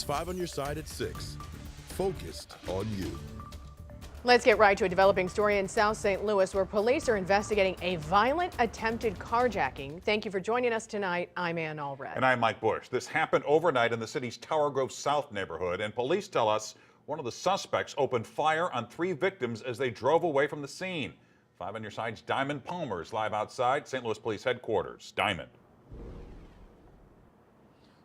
5 on your side at 6. Focused on you. Let's get right to a developing story in South St. Louis where police are investigating a violent attempted carjacking. Thank you for joining us tonight. I'm Ann Allred. And I'm Mike Bush. This happened overnight in the city's Tower Grove South neighborhood, and police tell us one of the suspects opened fire on 3 victims as they drove away from the scene. 5 on your side's Diamond Palmer is live outside St. Louis Police Headquarters. Diamond.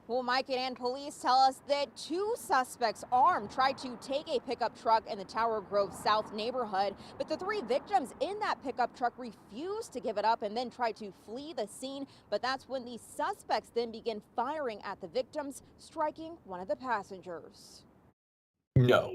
Well, Mike and Ann, police tell us that 2 suspects armed tried to take a pickup truck in the Tower Grove South neighborhood, but the 3 victims in that pickup truck refused to give it up and then tried to flee the scene. But that's when the suspects then began firing at the victims, striking one of the passengers. No,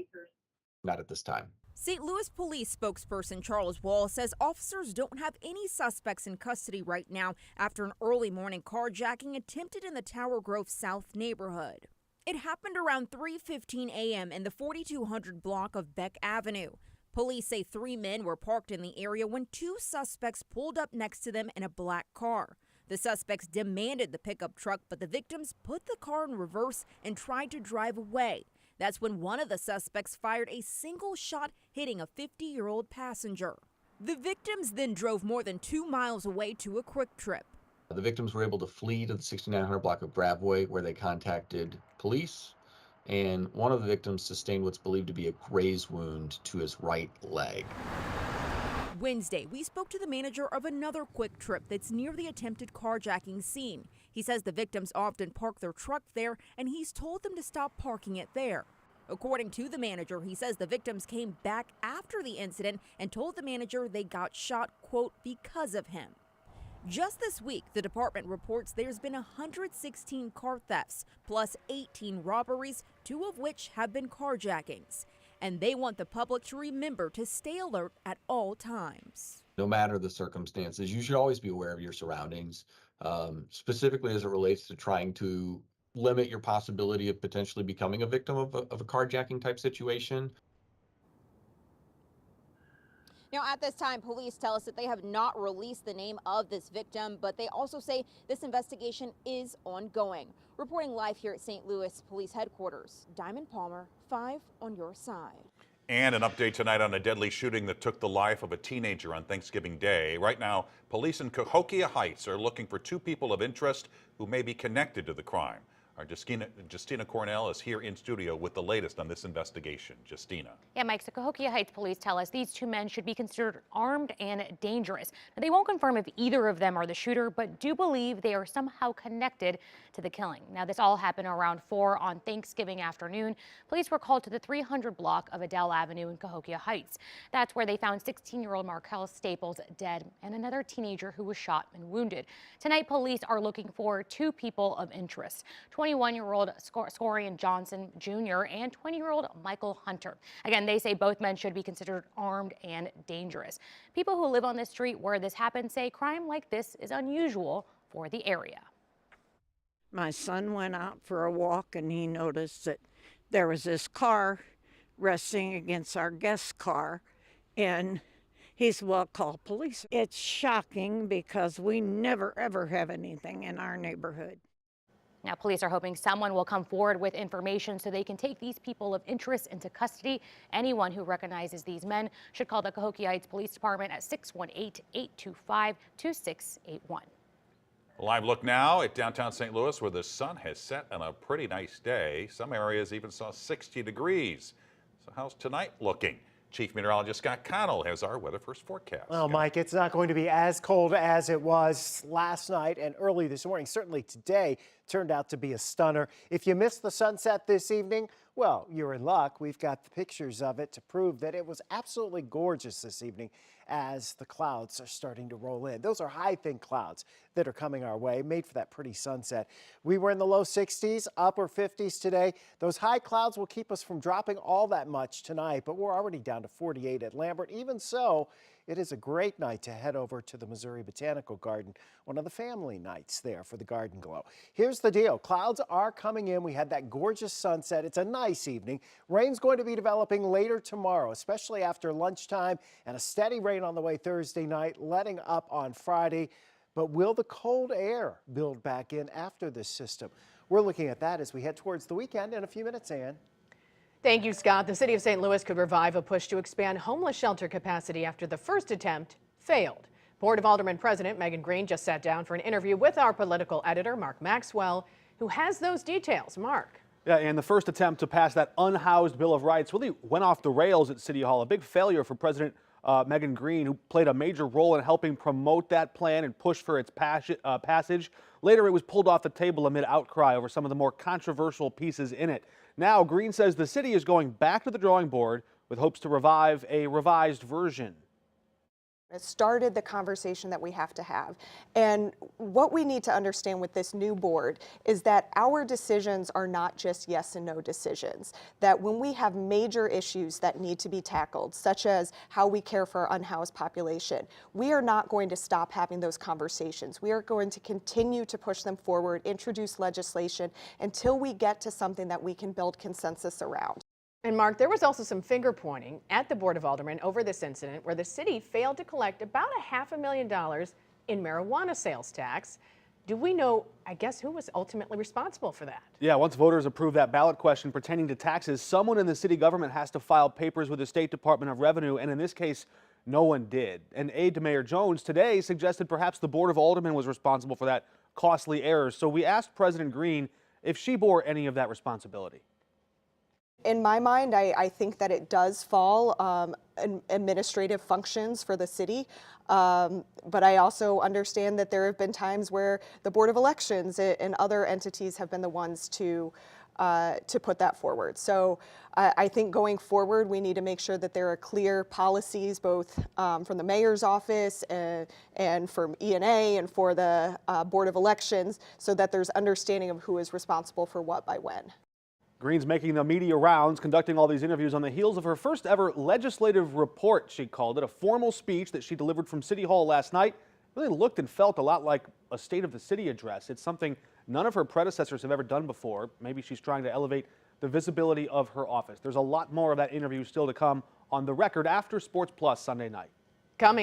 not at this time. St. Louis Police spokesperson Charles Wall says officers don't have any suspects in custody right now after an early morning carjacking attempted in the Tower Grove South neighborhood. It happened around 3:15 a.m. in the 4200 block of Beck Avenue. Police say 3 men were parked in the area when 2 suspects pulled up next to them in a black car. The suspects demanded the pickup truck, but the victims put the car in reverse and tried to drive away. That's when one of the suspects fired a single shot, hitting a 50-year-old passenger. The victims then drove more than 2 miles away to a Quick Trip. The victims were able to flee to the 6900 block of Graveway, where they contacted police, and one of the victims sustained what's believed to be a graze wound to his right leg. Wednesday, we spoke to the manager of another Quick Trip that's near the attempted carjacking scene. He says the victims often park their truck there, and he's told them to stop parking it there. According to the manager, he says the victims came back after the incident and told the manager they got shot, quote, because of him. Just this week, the department reports there's been 116 car thefts, plus 18 robberies, 2 of which have been carjackings. And they want the public to remember to stay alert at all times. No matter the circumstances, you should always be aware of your surroundings, specifically as it relates to trying to limit your possibility of potentially becoming a victim of a carjacking type situation. Now, at this time, police tell us that they have not released the name of this victim, but they also say this investigation is ongoing. Reporting live here at St. Louis Police Headquarters, Diamond Palmer, 5 on your side. And an update tonight on a deadly shooting that took the life of a teenager on Thanksgiving Day. Right now, police in Cahokia Heights are looking for 2 people of interest who may be connected to the crime. Our Justina Cornell is here in studio with the latest on this investigation. Justina. Yeah, Mike, so Cahokia Heights police tell us these 2 men should be considered armed and dangerous. Now, they won't confirm if either of them are the shooter, but do believe they are somehow connected to the killing. Now, this all happened around 4 on Thanksgiving afternoon. Police were called to the 300 block of Adele Avenue in Cahokia Heights. That's where they found 16-year-old Markel Staples dead and another teenager who was shot and wounded. Tonight, police are looking for 2 people of interest. 21-year-old Scorian Johnson Jr. and 20-year-old Michael Hunter. Again, they say both men should be considered armed and dangerous. People who live on the street where this happened say crime like this is unusual for the area. My son went out for a walk and he noticed that there was this car resting against our guest's car, and he said, well, call police. It's shocking because we never ever have anything in our neighborhood. Now, police are hoping someone will come forward with information so they can take these people of interest into custody. Anyone who recognizes these men should call the Cahokia Heights Police Department at 618-825-2681. A live look now at downtown St. Louis, where the sun has set on a pretty nice day. Some areas even saw 60 degrees. So how's tonight looking? Chief Meteorologist Scott Connell has our weather first forecast. Well, Mike, it's not going to be as cold as it was last night and early this morning. Certainly today turned out to be a stunner. If you missed the sunset this evening, well, you're in luck. We've got the pictures of it to prove that it was absolutely gorgeous this evening as the clouds are starting to roll in. Those are high, thin clouds that are coming our way, made for that pretty sunset. We were in the low 60s, upper 50s today. Those high clouds will keep us from dropping all that much tonight, but we're already down to 48 at Lambert. Even so, it is a great night to head over to the Missouri Botanical Garden, one of the family nights there for the Garden Glow. Here's the deal. Clouds are coming in. We had that gorgeous sunset. It's a nice evening. Rain's going to be developing later tomorrow, especially after lunchtime, and a steady rain on the way Thursday night, letting up on Friday. But will the cold air build back in after this system? We're looking at that as we head towards the weekend in a few minutes, Ann. Thank you, Scott. The city of St. Louis could revive a push to expand homeless shelter capacity after the first attempt failed. Board of Aldermen President Megan Green just sat down for an interview with our political editor, Mark Maxwell, who has those details. Mark. Yeah, and the first attempt to pass that unhoused Bill of Rights really went off the rails at City Hall. A big failure for President Megan Green, who played a major role in helping promote that plan and push for its passage. Later, it was pulled off the table amid outcry over some of the more controversial pieces in it. Now, Green says the city is going back to the drawing board with hopes to revive a revised version. It started the conversation that we have to have. And what we need to understand with this new board is that our decisions are not just yes and no decisions. That when we have major issues that need to be tackled, such as how we care for our unhoused population, we are not going to stop having those conversations. We are going to continue to push them forward, introduce legislation until we get to something that we can build consensus around. And Mark, there was also some finger pointing at the Board of Aldermen over this incident where the city failed to collect about $500,000 in marijuana sales tax. Do we know, I guess, who was ultimately responsible for that? Yeah, once voters approve that ballot question pertaining to taxes, someone in the city government has to file papers with the State Department of Revenue, and in this case, no one did. An aide to Mayor Jones today suggested perhaps the Board of Aldermen was responsible for that costly error. So we asked President Green if she bore any of that responsibility. In my mind, I think that it does fall in administrative functions for the city, but I also understand that there have been times where the Board of Elections and other entities have been the ones to put that forward. So I think going forward, we need to make sure that there are clear policies, both from the mayor's office and from E&A and for the Board of Elections, so that there's understanding of who is responsible for what by when. Green's making the media rounds, conducting all these interviews on the heels of her first ever legislative report, she called it, a formal speech that she delivered from City Hall last night. Really looked and felt a lot like a State of the City address. It's something none of her predecessors have ever done before. Maybe she's trying to elevate the visibility of her office. There's a lot more of that interview still to come on The Record after Sports Plus Sunday night. Coming